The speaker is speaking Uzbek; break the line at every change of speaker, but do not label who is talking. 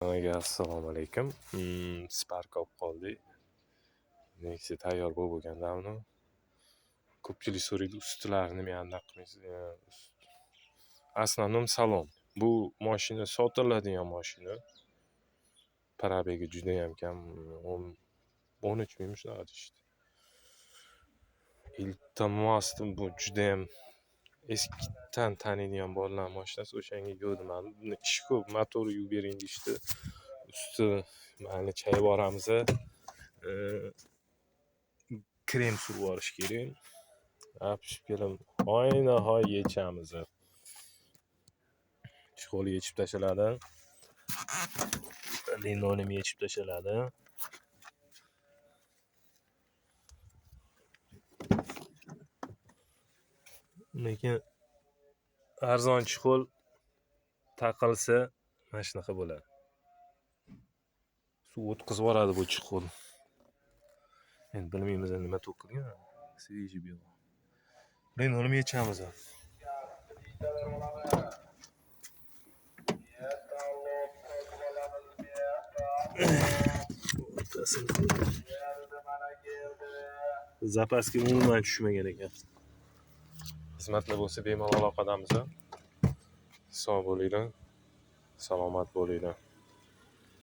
Assalomu alaykum. Spark olib qoldik. Nexia tayyor bo'lganda uni ko'pchilik so'raydi, ustilarini nima anaqa qilmaysiz? Aslan salon. Bu mashina sotiladigan mashina. Probegi juda ham kam. 13 ming shunaqa deyishdi. Iltimos, bu juda ham eskidan taniydigan bolalar mashinasi, o'shanga ko'rdim. Buni ish ko'p, motori yuvib bering deyishdi. Usti mayli chayib yuboramiz. Krem surib yuborish kerak. Pishib kelib oynahoy yechamiz. Chig'ol yechib tashladi. Linoleum yechib tashladi. Lekin arzon chig'ol taqilsa mana shunaqa bo'ladi. Suv o'tkazib yuboradi bu chig'ol. Endi bilmaymiz nima to'kilgan. Svejiy bu. Linoleum yechamiz. Zapaska umuman tushmagan ekan. Xizmatlar bo'lsa bemalol aloqadamiz. Sog' bo'linglar, salomat bo'linglar.